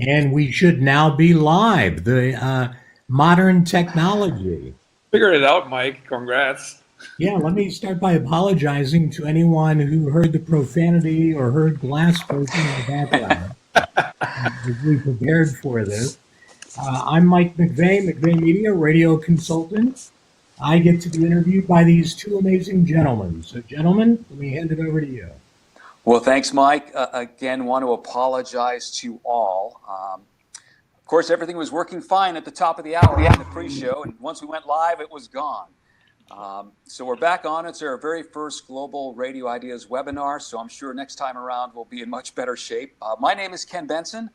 And we should now be live. The modern technology. Figured it out, Mike. Congrats. Yeah, let me start by apologizing to anyone who heard the profanity or heard glass breaking in the background as we prepared for this. I'm Mike McVay, McVay Media, radio consultant. I get to be interviewed by these two amazing gentlemen. So, gentlemen, let me hand it over to you. Well, thanks, Mike. Again, want to apologize to all. Of course, everything was working fine at the top of the hour in the pre-show, and once we went live, it was gone. So we're back on. It's our very first Global Radio Ideas webinar, so I'm sure next time around we'll be in much better shape. My name is Ken Benson.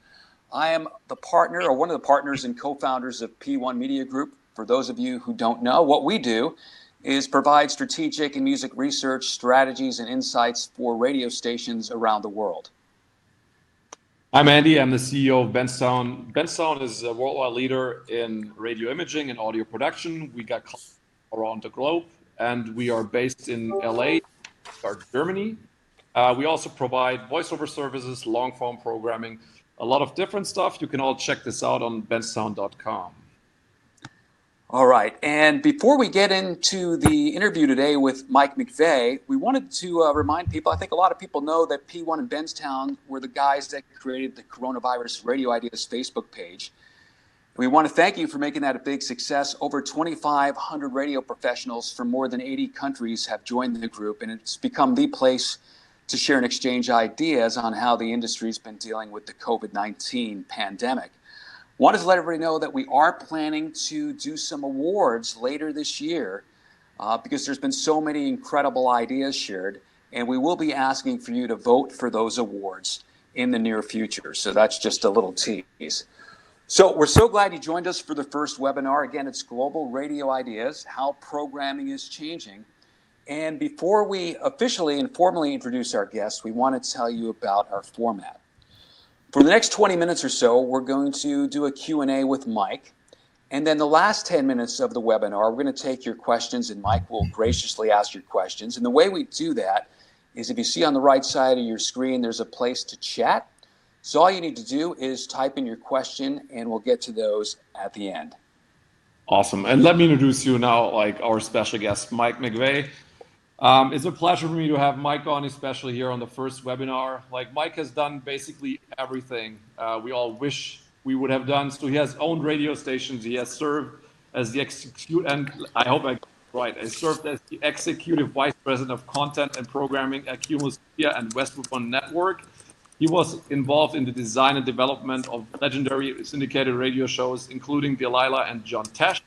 I am the partner, or one of the partners and co-founders of P1 Media Group. For those of you who don't know, what we do is provide strategic and music research strategies and insights for radio stations around the world. I'm Andy. I'm the CEO of Benztown. Benztown is a worldwide leader in radio imaging and audio production. We got clients around the globe, and we are based in LA, Germany. We also provide voiceover services, long-form programming, a lot of different stuff. You can all check this out on benztown.com. All right, and before we get into the interview today with Mike McVay, we wanted to remind people, I think a lot of people know that P1 and Benztown were the guys that created the Coronavirus Radio Ideas Facebook page. We want to thank you for making that a big success. Over 2,500 radio professionals from more than 80 countries have joined the group, and it's become the place to share and exchange ideas on how the industry's been dealing with the COVID-19 pandemic. Wanted to let everybody know that we are planning to do some awards later this year because there's been so many incredible ideas shared, and we will be asking for you to vote for those awards in the near future. So that's just a little tease. So we're so glad you joined us for the first webinar. Again, it's Global Radio Ideas, How Programming is Changing. And before we officially and formally introduce our guests, we want to tell you about our format. For the next 20 minutes or so, we're going to do a Q&A with Mike. And then the last 10 minutes of the webinar, we're going to take your questions, and Mike will graciously ask your questions. And the way we do that is if you see on the right side of your screen, there's a place to chat. So all you need to do is type in your question, and we'll get to those at the end. Awesome. And let me introduce you now, like our special guest, Mike McVay. It's a pleasure for me to have Mike on, especially here on the first webinar. Like, Mike has done basically everything we all wish we would have done. So he has owned radio stations. He has served as the I hope I got it right. He served as the executive vice president of content and programming at Cumulus Media and Westwood One Network. He was involved in the design and development of legendary syndicated radio shows, including Delilah and John Tesh.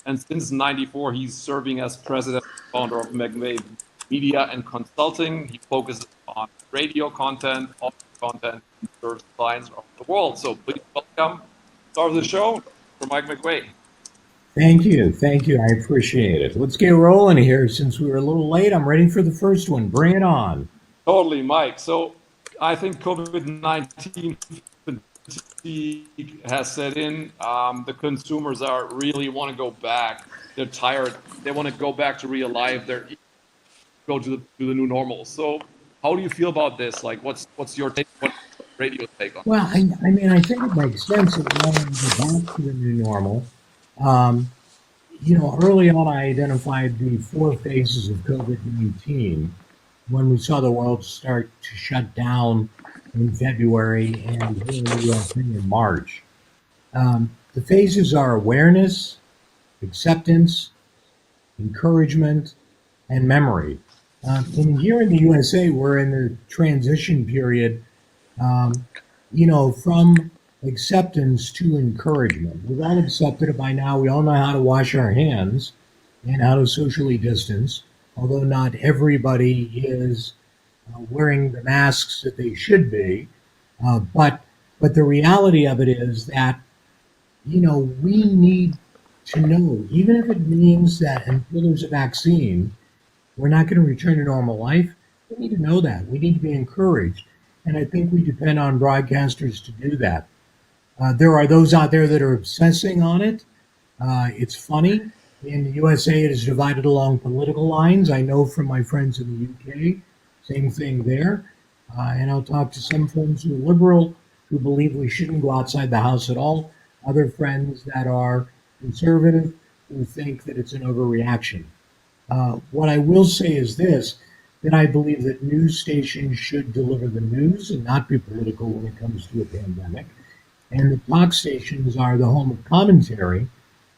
And since '94, he's serving as president and founder of McVay Media and Consulting. He focuses on radio content, audio content, and serves clients around the world. So please welcome, start of the show, for Mike McVay. Thank you. Thank you. I appreciate it. Let's get rolling here. Since we were a little late, I'm ready for the first one. Bring it on. Totally, Mike. So I think COVID-19 has set in. The consumers really want to go back. They're tired. They want to go back to real life. They're go to the new normal. So how do you feel about this? Like, what's your take? What's radio take on? Well, I mean, I think it makes sense that we want to go back to the new normal. Early on, I identified the 4 phases of COVID-19 when we saw the world start to shut down in February and here in the US in March. The phases are awareness, acceptance, encouragement, and memory. And here in the USA, we're in the transition period, from acceptance to encouragement. We've all accepted it by now. We all know how to wash our hands and how to socially distance, although not everybody is wearing the masks that they should be. But the reality of it is that, we need to know, even if it means that until there's a vaccine, we're not going to return to normal life. We need to know that. We need to be encouraged. And I think we depend on broadcasters to do that. There are those out there that are obsessing on it. It's funny. In the USA, it is divided along political lines. I know from my friends in the UK, same thing there. And I'll talk to some friends who are liberal who believe we shouldn't go outside the house at all, other friends that are conservative who think that it's an overreaction. What I will say is this, that I believe that news stations should deliver the news and not be political when it comes to a pandemic. And the talk stations are the home of commentary,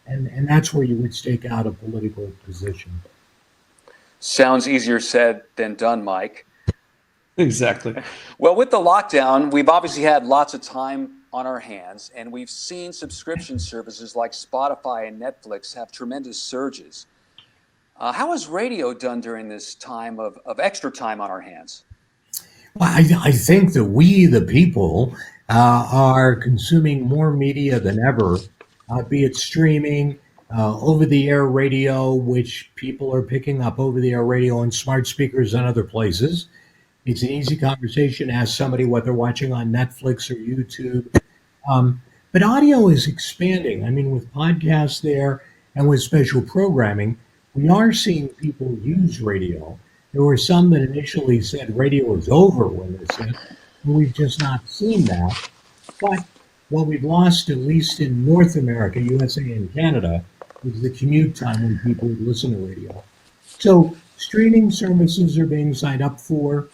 and that's where you would stake out a political position. Sounds easier said than done, Mike. Exactly. Well, with the lockdown, we've obviously had lots of time on our hands, and we've seen subscription services like Spotify and Netflix have tremendous surges. How has radio done during this time of extra time on our hands? Well, I think that we, the people, are consuming more media than ever, be it streaming, over the air radio, which people are picking up over the air radio on smart speakers and other places. It's an easy conversation to ask somebody what they're watching on Netflix or YouTube. But audio is expanding. I mean, with podcasts there and with special programming, we are seeing people use radio. There were some that initially said radio is over when this hit, and we've just not seen that. But what we've lost, at least in North America, USA and Canada, is the commute time when people would listen to radio. So streaming services are being signed up for,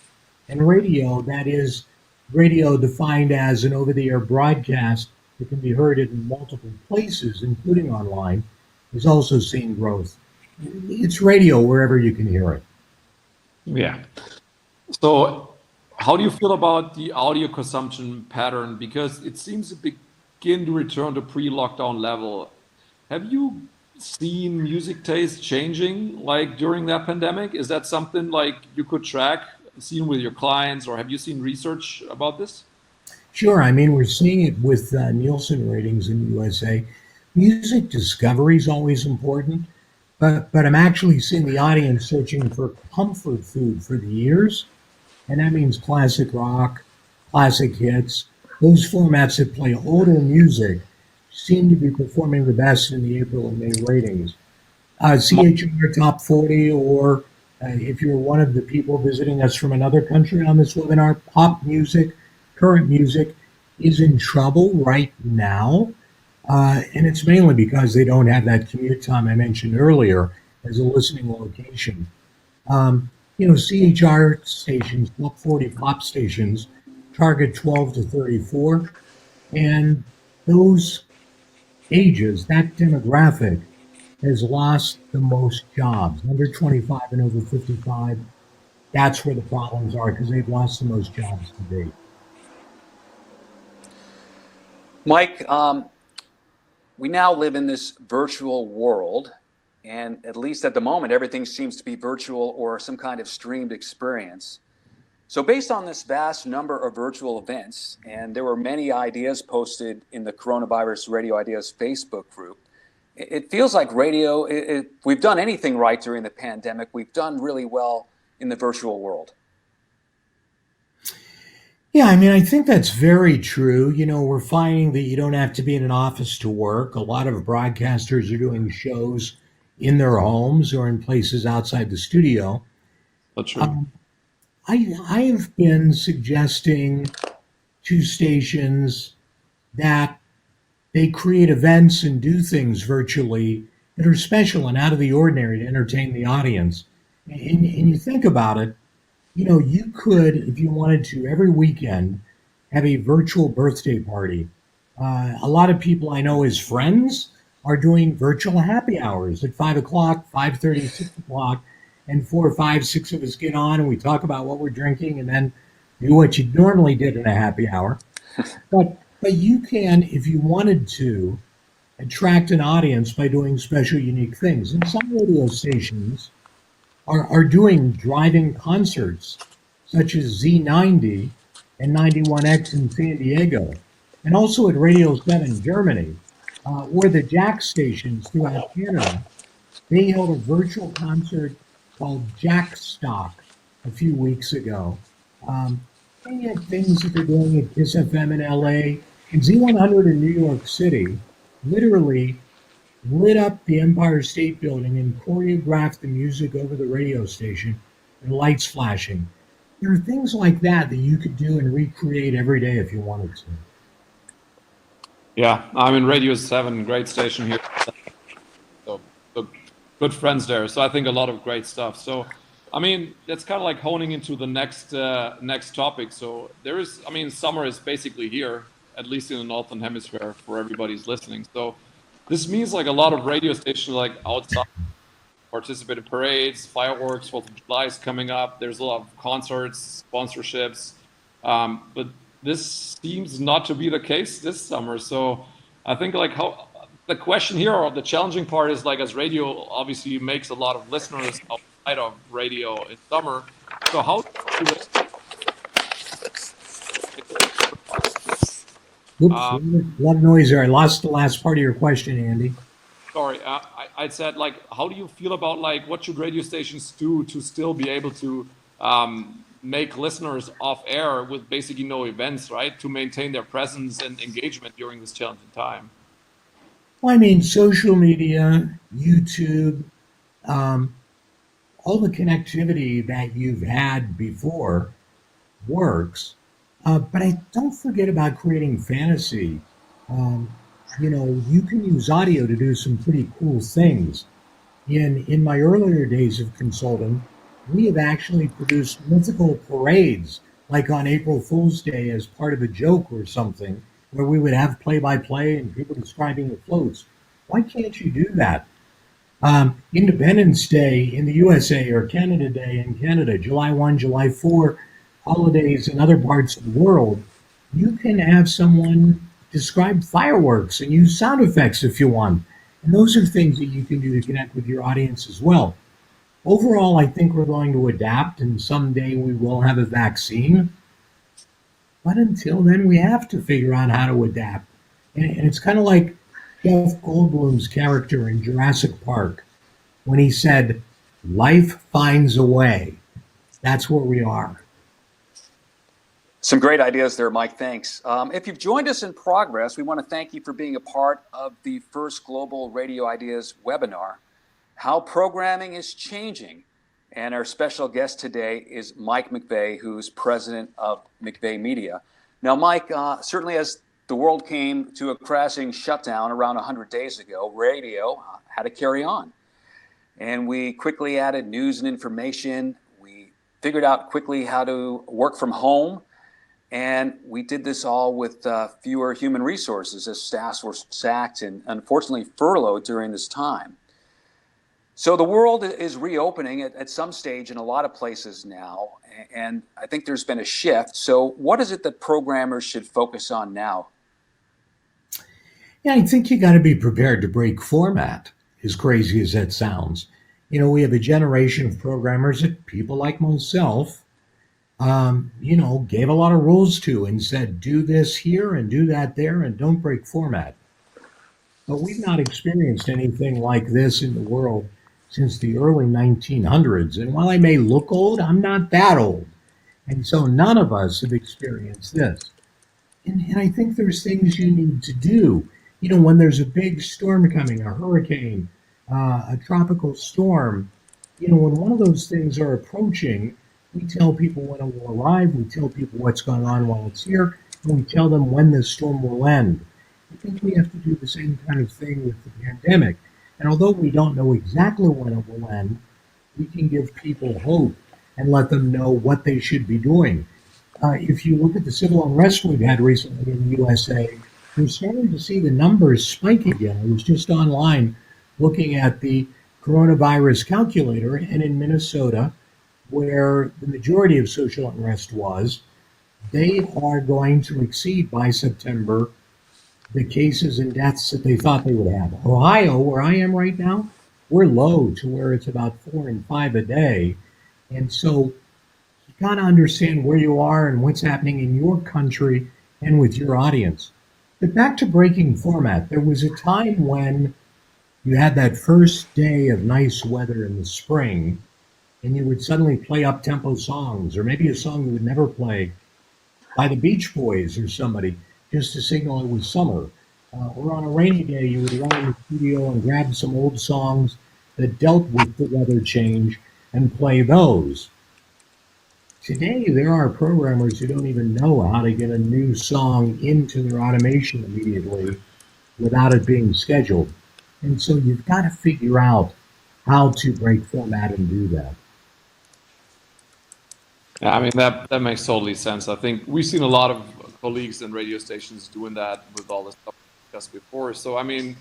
and radio, that is radio defined as an over-the-air broadcast that can be heard in multiple places, including online, is also seeing growth. It's radio wherever you can hear it. Yeah. So, how do you feel about the audio consumption pattern? Because it seems to begin to return to pre-lockdown level. Have you seen music taste changing like during that pandemic? Is that something like you could track, seen with your clients, or have you seen research about this? Sure. I mean, we're seeing it with Nielsen ratings in the USA. Music discovery is always important, but I'm actually seeing the audience searching for comfort food for the ears, and that means classic rock, classic hits. Those formats that play older music seem to be performing the best in the April and May ratings. CHR Top 40, or if you're one of the people visiting us from another country on this webinar, pop music, current music, is in trouble right now. And it's mainly because they don't have that commute time I mentioned earlier as a listening location. CHR stations, top 40 pop stations, target 12 to 34. And those ages, that demographic, has lost the most jobs. Under 25 and over 55, that's where the problems are because they've lost the most jobs to date. Mike, we now live in this virtual world, and at least at the moment, everything seems to be virtual or some kind of streamed experience. So based on this vast number of virtual events, and there were many ideas posted in the Coronavirus Radio Ideas Facebook group, it feels like radio, if we've done anything right during the pandemic, we've done really well in the virtual world. Yeah, I mean, I think that's very true. We're finding that you don't have to be in an office to work. A lot of broadcasters are doing shows in their homes or in places outside the studio. That's true. I have been suggesting to stations that they create events and do things virtually that are special and out of the ordinary to entertain the audience. And you think about it, you could, if you wanted to, every weekend have a virtual birthday party. A lot of people I know as friends are doing virtual happy hours at 5 o'clock, 5:30, 6 o'clock, and 4 or 5, 6 of us get on and we talk about what we're drinking and then do what you normally did in a happy hour. But you can, if you wanted to, attract an audience by doing special, unique things. And some radio stations are doing drive-in concerts, such as Z90 and 91X in San Diego, and also at Radio 7 Germany, or the Jack stations throughout Canada. They held a virtual concert called Jackstock a few weeks ago. They had things that they're doing at Kiss FM in LA, and Z100 in New York City literally lit up the Empire State Building and choreographed the music over the radio station and lights flashing. There are things like that that you could do and recreate every day if you wanted to. Yeah, I'm in Radio 7, great station here. So good friends there. So I think a lot of great stuff. So, I mean, that's kind of like honing into the next topic. So there is, I mean, summer is basically here, at least in the Northern Hemisphere for everybody's listening. So this means like a lot of radio stations like outside participate in parades, fireworks, 4th of July is coming up. There's a lot of concerts, sponsorships, but this seems not to be the case this summer. So I think like how the question here or the challenging part is like as radio obviously makes a lot of listeners outside of radio in summer. So how do you Oops, a lot of noise there. I lost the last part of your question, Andy. sorry, I said like, how do you feel about like what should radio stations do to still be able to make listeners off air with basically no events, right? To maintain their presence and engagement during this challenging time. Well, I mean, social media, YouTube, um, all the connectivity that you've had before works. But I don't forget about creating fantasy. Um, you can use audio to do some pretty cool things. In my earlier days of consulting, we have actually produced mythical parades, like on April Fool's Day as part of a joke or something, where we would have play by play and people describing the floats. Why can't you do that? Independence Day in the USA or Canada Day in Canada, July 1, July 4, holidays in other parts of the world, you can have someone describe fireworks and use sound effects if you want. And those are things that you can do to connect with your audience as well. Overall, I think we're going to adapt and someday we will have a vaccine. But until then, we have to figure out how to adapt. And it's kind of like Jeff Goldblum's character in Jurassic Park when he said, "Life finds a way." That's where we are. Some great ideas there, Mike. Thanks. If you've joined us in progress, we want to thank you for being a part of the first Global Radio Ideas webinar, How Programming is Changing. And our special guest today is Mike McVay, who's president of McVay Media. Now, Mike, certainly as the world came to a crashing shutdown around 100 days ago, radio had to carry on. And we quickly added news and information. We figured out quickly how to work from home. And we did this all with fewer human resources as staffs were sacked and unfortunately furloughed during this time. So the world is reopening at some stage in a lot of places now. And I think there's been a shift. So what is it that programmers should focus on now? Yeah, I think you got to be prepared to break format, as crazy as that sounds. We have a generation of programmers that people like myself gave a lot of rules to and said, do this here and do that there and don't break format. But we've not experienced anything like this in the world since the early 1900s. And while I may look old, I'm not that old. And so none of us have experienced this. And I think there's things you need to do. When there's a big storm coming, a hurricane, a tropical storm, when one of those things are approaching, we tell people when it will arrive, we tell people what's going on while it's here, and we tell them when the storm will end. I think we have to do the same kind of thing with the pandemic. And although we don't know exactly when it will end, we can give people hope and let them know what they should be doing. If you look at the civil unrest we've had recently in the USA, we're starting to see the numbers spike again. I was just online looking at the coronavirus calculator, and in Minnesota, where the majority of social unrest was, they are going to exceed by September the cases and deaths that they thought they would have. Ohio, where I am right now, we're low to where it's about 4 and 5 a day. And so you got to understand where you are and what's happening in your country and with your audience. But back to breaking format, there was a time when you had that first day of nice weather in the spring, and you would suddenly play up-tempo songs, or maybe a song you would never play by the Beach Boys or somebody, just to signal it was summer. Or on a rainy day, you would run in the studio and grab some old songs that dealt with the weather change and play those. Today, there are programmers who don't even know how to get a new song into their automation immediately without it being scheduled. And so you've got to figure out how to break format and do that. Yeah, I mean that makes totally sense. I think we've seen a lot of colleagues and radio stations doing that with all the stuff we discussed before. So I mean,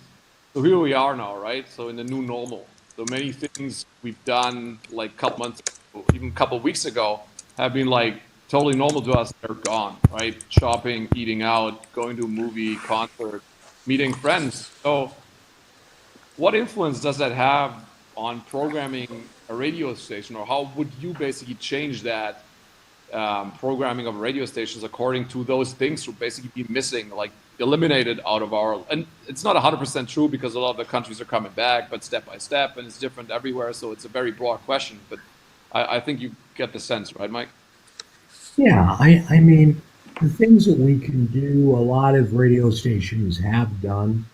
so here we are now, right? So in the new normal. So many things we've done like a couple months ago, even a couple weeks ago, have been like totally normal to us. They're gone, right? Shopping, eating out, going to a movie, concert, meeting friends. So what influence does that have on programming a radio station, or how would you basically change that programming of radio stations according to those things would basically be missing, like eliminated out of our, and it's not 100% true because a lot of the countries are coming back, but step by step, and it's different everywhere. So it's a very broad question, but I think you get the sense, right, Mike? Yeah, I mean, the things that we can do, a lot of radio stations have done.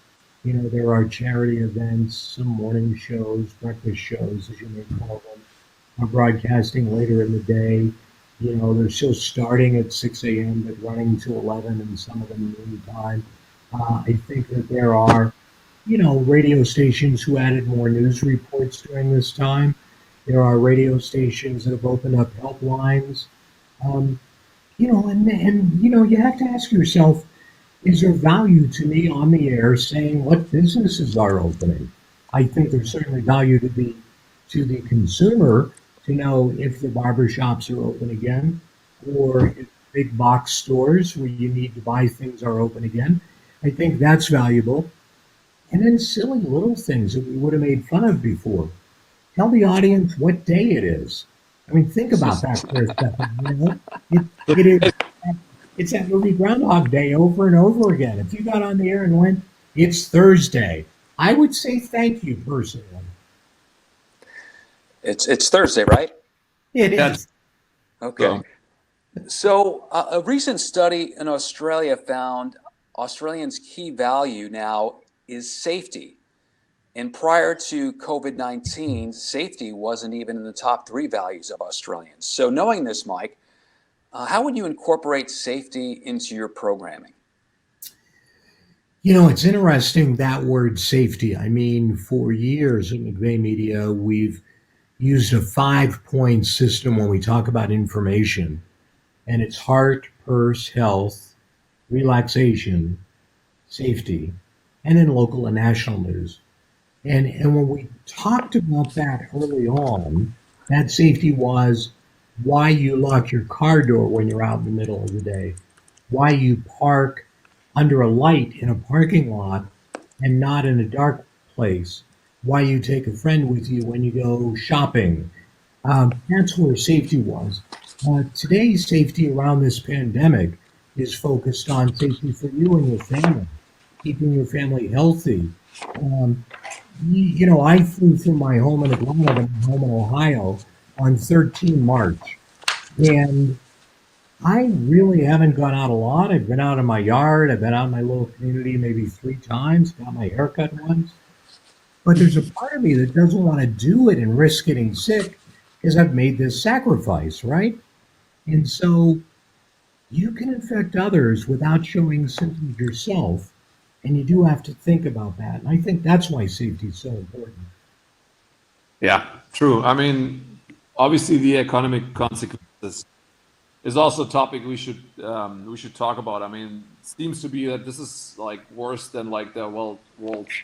You know, there are charity events, some morning shows, breakfast shows, as you may call them, are broadcasting later in the day. You know, they're still starting at 6 a.m. but running to 11 and some of them noon time. I think that there are, you know, radio stations who added more news reports during this time. There are radio stations that have opened up helplines. Um, you know, and, you know, you have to ask yourself, is there value to me on the air saying what businesses are opening? I think there's certainly value to the consumer to know if the barber shops are open again, or if big box stores where you need to buy things are open again. I think that's valuable. And then silly little things that we would have made fun of before. Tell the audience what day it is. I mean, think about that for a second. You know, it is. It's that movie Groundhog Day over and over again. If you got on the air and went, "It's Thursday," I would say thank you personally. It's Thursday, right? It Yeah. is. Okay. So a recent study in Australia found Australians' key value now is safety. And prior to COVID-19, safety wasn't even in the top three values of Australians. So knowing this, Mike, how would you incorporate safety into your programming? You know, it's interesting that word safety. I mean, for years at McVay Media, we've used a 5 point system when we talk about information, and it's heart, purse, health, relaxation, safety, and then local and national news. And when we talked about that early on, that safety was why you lock your car door when you're out in the middle of the day, why you park under a light in a parking lot and not in a dark place, why you take a friend with you when you go shopping. That's where safety was. Today's safety around this pandemic is focused on safety for you and your family, keeping your family healthy. Um, you know, I flew from my home in Atlanta to my home in Ohio on 13 March, and I really haven't gone out a lot. I've been out in my yard. I've been out in my little community maybe 3 times, got my hair cut once. But there's a part of me that doesn't want to do it and risk getting sick because I've made this sacrifice, right? And so you can infect others without showing symptoms yourself. And you do have to think about that. And I think that's why safety is so important. Yeah, true. I mean, obviously the economic consequences is also a topic we should talk about. I mean, it seems to be that this is like worse than like the world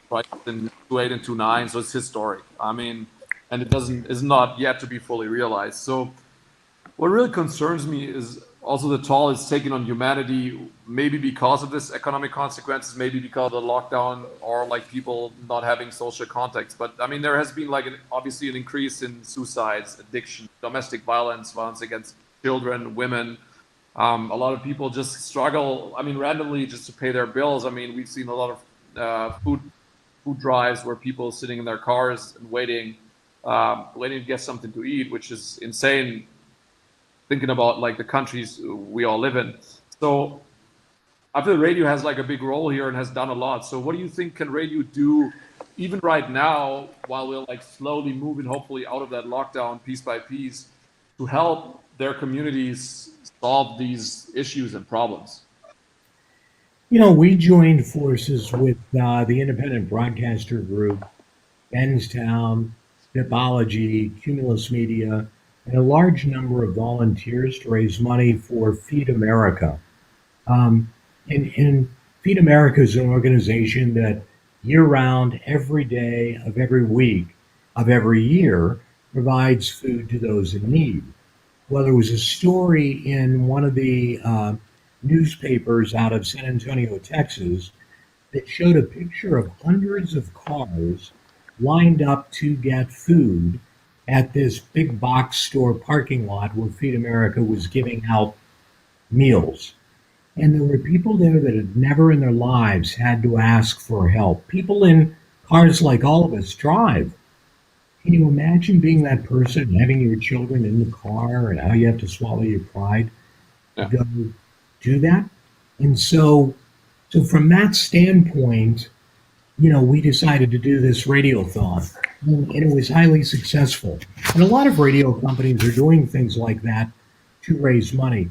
crisis in 28 and 29, so it's historic. I mean, and it doesn't is not yet to be fully realized. So what really concerns me is also the toll it's taken on humanity, maybe because of this economic consequences, maybe because of the lockdown or like people not having social contacts. But I mean, there has been like obviously an increase in suicides, addiction, domestic violence, violence against children, women. A lot of people just struggle. I mean, randomly just to pay their bills. I mean, we've seen a lot of food drives where people are sitting in their cars and waiting to get something to eat, which is insane thinking about like the countries we all live in. So I feel radio has like a big role here and has done a lot. So what do you think can radio do even right now while we're like slowly moving hopefully out of that lockdown piece by piece to help their communities solve these issues and problems? We joined forces with the independent broadcaster group, Benztown, Bipology, Cumulus Media, and a large number of volunteers to raise money for Feed America. And Feed America is an organization that year round, every day of every week of every year, provides food to those in need. Well, there was a story in one of the newspapers out of San Antonio, Texas, that showed a picture of hundreds of cars lined up to get food at this big box store parking lot where Feed America was giving out meals. And there were people there that had never in their lives had to ask for help. People in cars like all of us drive. Can you imagine being that person, having your children in the car, and how you have to swallow your pride to Yeah. go do that? And so from that standpoint, we decided to do this radiothon, and it was highly successful. And a lot of radio companies are doing things like that to raise money.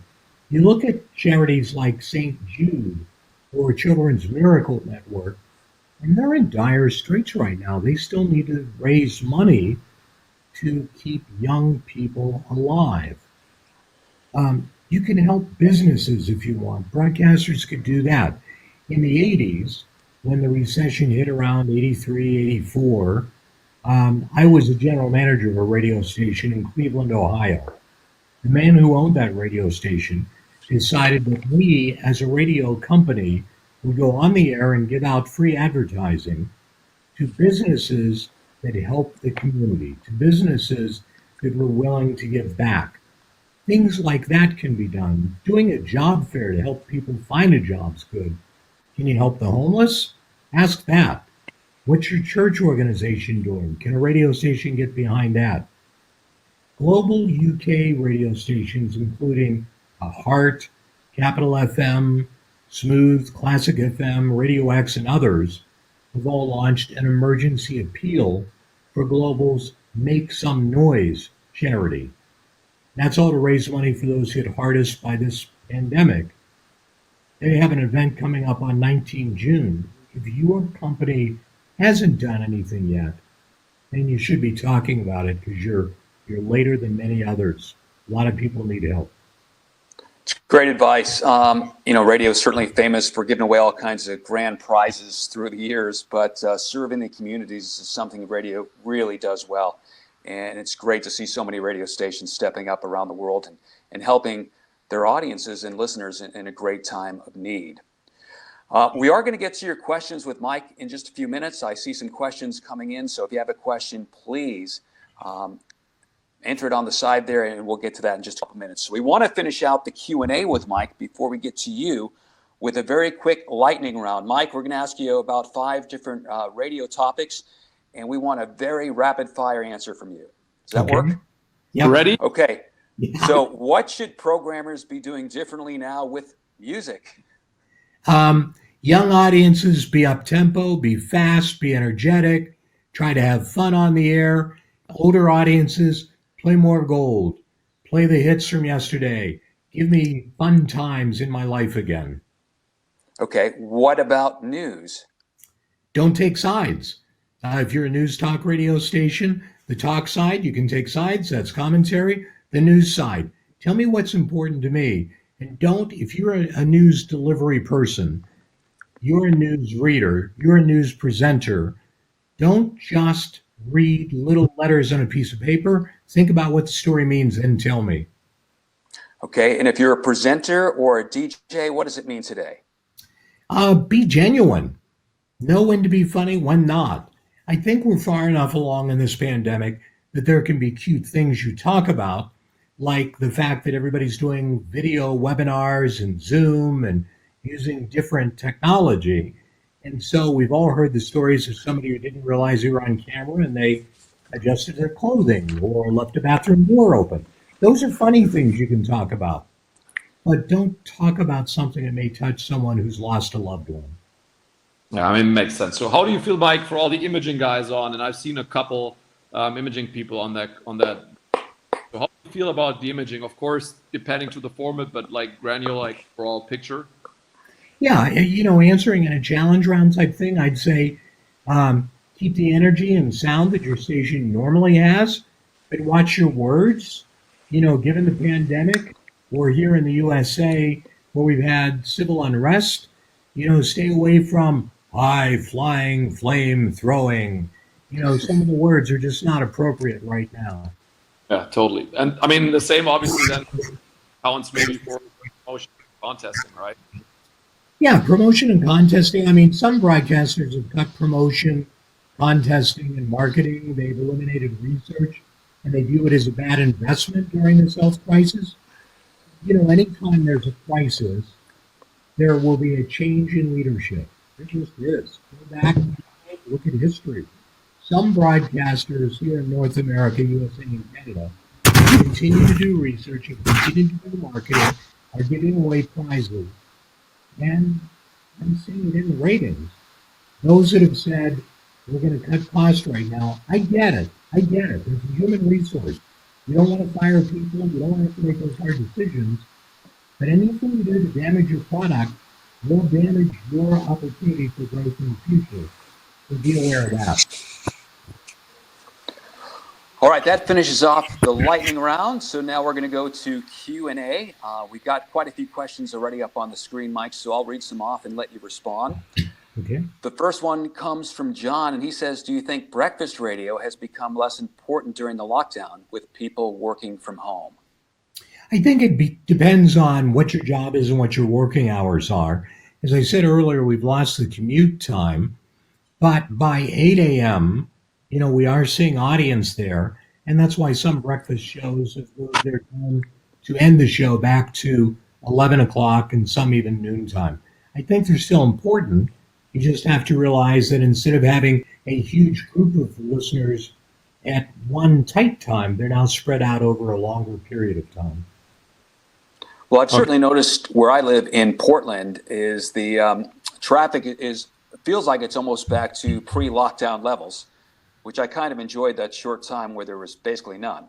You look at charities like St. Jude or Children's Miracle Network, and they're in dire straits right now. They still need to raise money to keep young people alive. You can help businesses if you want. Broadcasters could do that. In the 80s, when the recession hit around 83, 84, I was a general manager of a radio station in Cleveland, Ohio. The man who owned that radio station decided that we, as a radio company, would go on the air and give out free advertising to businesses that help the community, to businesses that were willing to give back. Things like that can be done. Doing a job fair to help people find a job's good. Can you help the homeless? Ask that. What's your church organization doing? Can a radio station get behind that? Global UK radio stations, including Heart, Capital FM, Smooth, Classic FM, Radio X, and others, have all launched an emergency appeal for Global's Make Some Noise charity. That's all to raise money for those hit hardest by this pandemic. They have an event coming up on 19 June. If your company hasn't done anything yet, then you should be talking about it, because you're later than many others. A lot of people need help. It's great advice. Radio is certainly famous for giving away all kinds of grand prizes through the years, but serving the communities is something radio really does well. And it's great to see so many radio stations stepping up around the world and helping their audiences and listeners in a great time of need. We are going to get to your questions with Mike in just a few minutes. I see some questions coming in, so if you have a question, please enter it on the side there, and we'll get to that in just a couple minutes. So we want to finish out the Q&A with Mike before we get to you with a very quick lightning round. Mike, we're going to ask you about 5 different radio topics, and we want a very rapid-fire answer from you. Does that work? Yep. Ready? Okay. Yeah. So what should programmers be doing differently now with music? Young audiences, be up-tempo, be fast, be energetic, try to have fun on the air. Older audiences, play more gold, play the hits from yesterday, give me fun times in my life again. Okay. What about news? Don't take sides. If you're a news talk radio station, the talk side, you can take sides, that's commentary. The news side, tell me what's important to me. And don't, if you're a news delivery person, you're a news reader, you're a news presenter, don't just read little letters on a piece of paper. Think about what the story means and tell me. Okay. And if you're a presenter or a DJ, what does it mean today? Be genuine. Know when to be funny, when not. I think we're far enough along in this pandemic that there can be cute things you talk about, like the fact that everybody's doing video webinars and Zoom and using different technology. And so we've all heard the stories of somebody who didn't realize they were on camera and they adjusted their clothing or left a bathroom door open. Those are funny things you can talk about. But don't talk about something that may touch someone who's lost a loved one. Yeah, it makes sense. So how do you feel, Mike, for all the imaging guys on? And I've seen a couple imaging people on that. So how do you feel about the imaging? Of course, depending to the format, but like granular, like overall picture. Yeah, answering in a challenge round type thing, I'd say keep the energy and sound that your station normally has, but watch your words. Given the pandemic, or here in the USA where we've had civil unrest, stay away from high flying, flame throwing. Some of the words are just not appropriate right now. Yeah, totally. And I mean, the same obviously then counts maybe for promotion contesting, right? Yeah, promotion and contesting. I mean, some broadcasters have cut promotion, contesting, and marketing. They've eliminated research, and they view it as a bad investment during this health crisis. Anytime there's a crisis, there will be a change in leadership. It just is. Go back and look at history. Some broadcasters here in North America, USA, and Canada continue to do research and continue to do marketing, are giving away prizes, and I'm seeing it in the ratings. Those that have said, we're going to cut costs right now, I get it. I get it. There's a human resource. You don't want to fire people. You don't want to have to make those hard decisions. But anything you do to damage your product will damage your opportunity for growth in the future. So be aware of that. All right, that finishes off the lightning round. So now we're going to go to Q&A. We've got quite a few questions already up on the screen, Mike, so I'll read some off and let you respond. Okay. The first one comes from John, and he says, do you think breakfast radio has become less important during the lockdown with people working from home? I think it depends on what your job is and what your working hours are. As I said earlier, we've lost the commute time, but by 8 a.m., we are seeing audience there, and that's why some breakfast shows have moved their time to end the show back to 11 o'clock and some even noontime. I think they're still important. You just have to realize that instead of having a huge group of listeners at one tight time, they're now spread out over a longer period of time. Well, I've certainly noticed where I live in Portland is the traffic feels like it's almost back to pre-lockdown levels, which I kind of enjoyed that short time where there was basically none.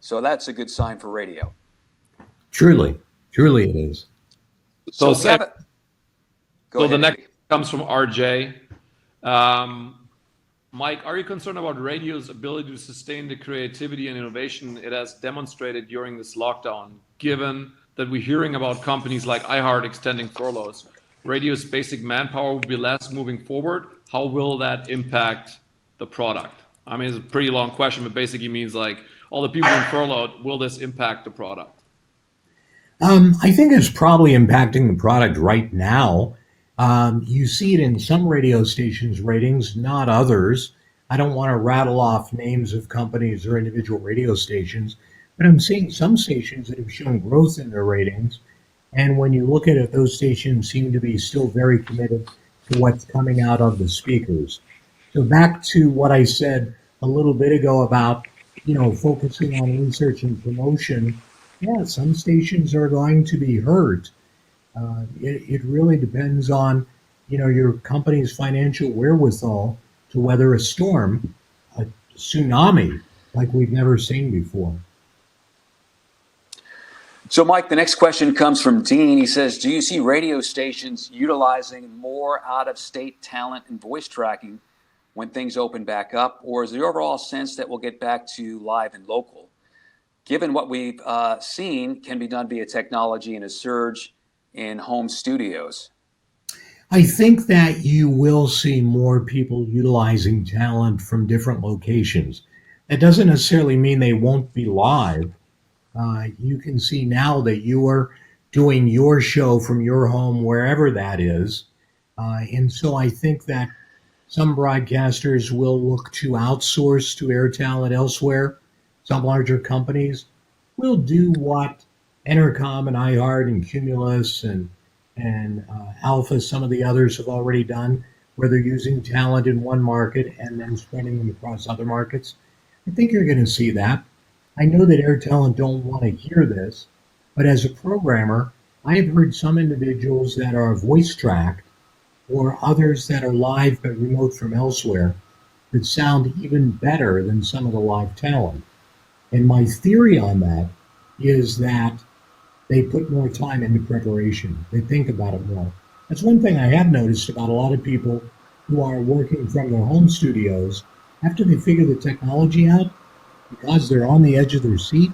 So that's a good sign for radio. Truly it is. So Kevin, the next comes from RJ. Mike, are you concerned about radio's ability to sustain the creativity and innovation it has demonstrated during this lockdown, given that we're hearing about companies like iHeart extending furloughs? Radio's basic manpower will be less moving forward. How will that impact the product? I mean, it's a pretty long question, but basically means like all the people in furloughed, will this impact the product? I think it's probably impacting the product right now. You see it in some radio stations' ratings, not others. I don't want to rattle off names of companies or individual radio stations, but I'm seeing some stations that have shown growth in their ratings. And when you look at it, those stations seem to be still very committed to what's coming out of the speakers. So back to what I said a little bit ago about, focusing on research and promotion. Yeah, some stations are going to be hurt. It really depends on, your company's financial wherewithal to weather a storm, a tsunami like we've never seen before. So, Mike, the next question comes from Dean. He says, do you see radio stations utilizing more out-of-state talent and voice tracking when things open back up? Or is the overall sense that we'll get back to live and local? Given what we've seen can be done via technology and a surge in home studios. I think that you will see more people utilizing talent from different locations. That doesn't necessarily mean they won't be live. You can see now that you are doing your show from your home, wherever that is. And so I think that some broadcasters will look to outsource to air talent elsewhere. Some larger companies will do what Entercom and iHeart and Cumulus and Alpha, some of the others have already done, where they're using talent in one market and then spreading them across other markets. I think you're going to see that. I know that air talent don't want to hear this, but as a programmer, I have heard some individuals that are voice tracked or others that are live but remote from elsewhere that sound even better than some of the live talent. And my theory on that is that they put more time into preparation. They think about it more. That's one thing I have noticed about a lot of people who are working from their home studios. After they figure the technology out, because they're on the edge of their seat,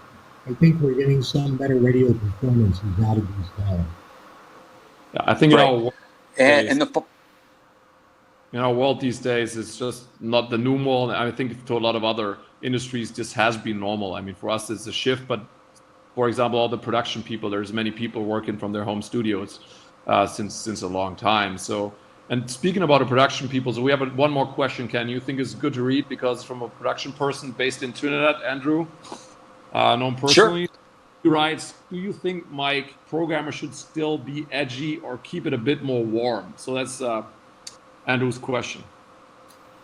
I think we're getting some better radio performances out of these talent. Yeah, I think right. In our world these days, it's just not the new normal. I think to a lot of other industries, this has been normal. I mean, for us, it's a shift, but for example, all the production people, there's many people working from their home studios since a long time. So, and speaking about the production people, so we have one more question, Ken. You think it's good to read because from a production person based in Trinidad, Andrew, known personally, sure. He writes, do you think, Mike, programmers should still be edgy or keep it a bit more warm? So that's Andrew's question.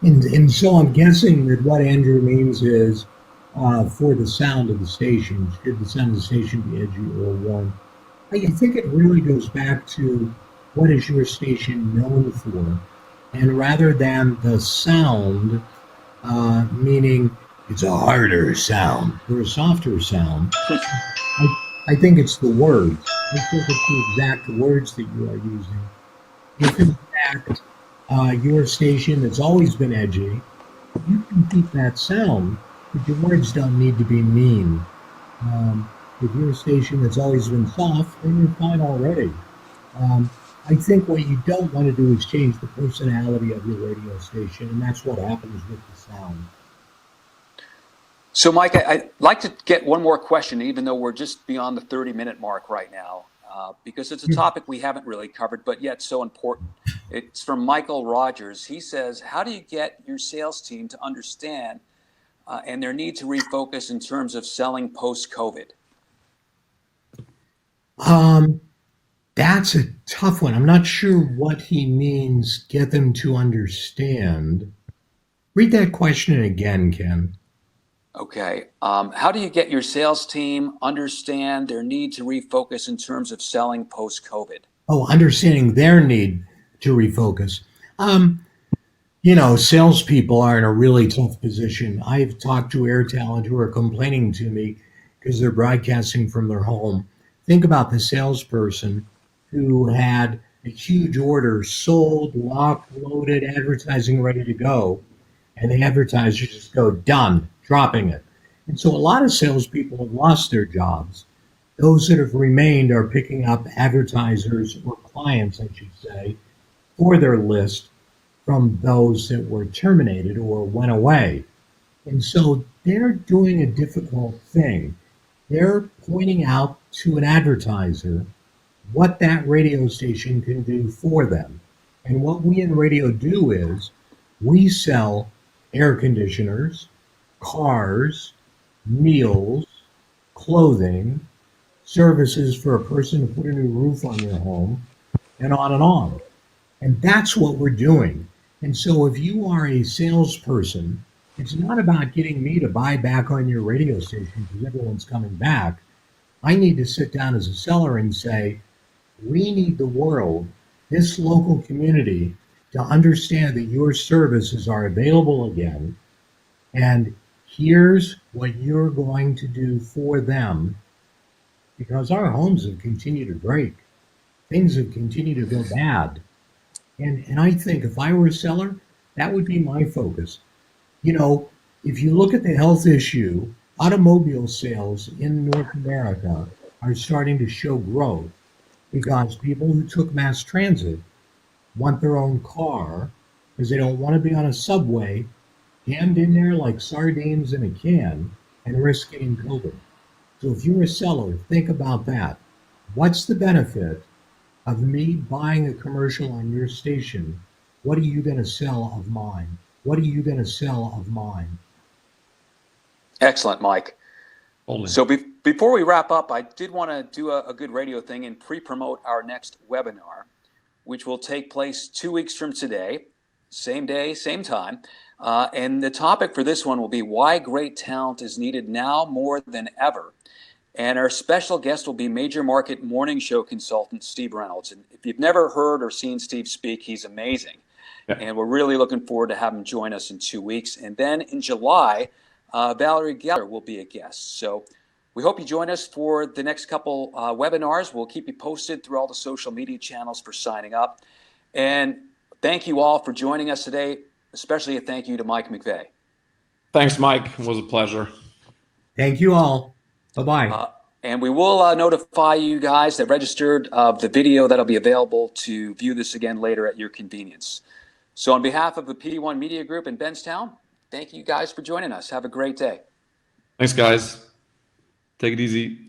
And so I'm guessing that what Andrew means is for the sound of the station, should the sound of the station be edgy or warm? I think it really goes back to what is your station known for? And rather than the sound, meaning it's a harder sound or a softer sound, I think it's the words. I think it's the exact words that you are using. If in fact your station that's always been edgy, you can keep that sound, but your words don't need to be mean. If you're a station that's always been soft, then you're fine already. I think what you don't want to do is change the personality of your radio station, and that's what happens with the sound. So, Mike, I'd like to get one more question, even though we're just beyond the 30-minute mark right now, because it's a topic we haven't really covered, but yet so important. It's from Michael Rogers. He says, how do you get your sales team to understand and their need to refocus in terms of selling post-COVID? That's a tough one. I'm not sure what he means, get them to understand. Read that question again, Ken. Okay. How do you get your sales team understand their need to refocus in terms of selling post-COVID? Oh, understanding their need to refocus. Salespeople are in a really tough position. I've talked to air talent who are complaining to me because they're broadcasting from their home. Think about the salesperson who had a huge order sold, locked, loaded, advertising ready to go, and the advertisers just go, done, dropping it. And so a lot of salespeople have lost their jobs. Those that have remained are picking up advertisers or clients, I should say, for their list from those that were terminated or went away. And so they're doing a difficult thing. They're pointing out to an advertiser what that radio station can do for them. And what we in radio do is we sell air conditioners, cars, meals, clothing, services for a person to put a new roof on their home, and on and on. And that's what we're doing. And so if you are a salesperson, it's not about getting me to buy back on your radio station because everyone's coming back. I need to sit down as a seller and say, we need the world, this local community, to understand that your services are available again. And here's what you're going to do for them, because our homes have continued to break. Things have continued to go bad. And I think if I were a seller, that would be my focus. If you look at the health issue, automobile sales in North America are starting to show growth because people who took mass transit want their own car because they don't want to be on a subway jammed in there like sardines in a can and risk getting COVID. So if you're a seller, think about that. What's the benefit of me buying a commercial on your station? What are you going to sell of mine? What are you going to sell of mine? Excellent, Mike. Only. So before we wrap up, I did want to do a good radio thing and pre-promote our next webinar, which will take place 2 weeks from today, same day, same time. And the topic for this one will be why great talent is needed now more than ever. And our special guest will be major market morning show consultant Steve Reynolds. And if you've never heard or seen Steve speak, he's amazing. Yeah. And we're really looking forward to having him join us in 2 weeks. And then in July, Valerie Geller will be a guest. So we hope you join us for the next couple webinars. We'll keep you posted through all the social media channels for signing up. And thank you all for joining us today, especially a thank you to Mike McVay. Thanks, Mike. It was a pleasure. Thank you all. Bye-bye. And we will notify you guys that registered of the video that'll be available to view this again later at your convenience. So on behalf of the PD1 Media Group in Benztown, thank you guys for joining us. Have a great day. Thanks, guys. Take it easy.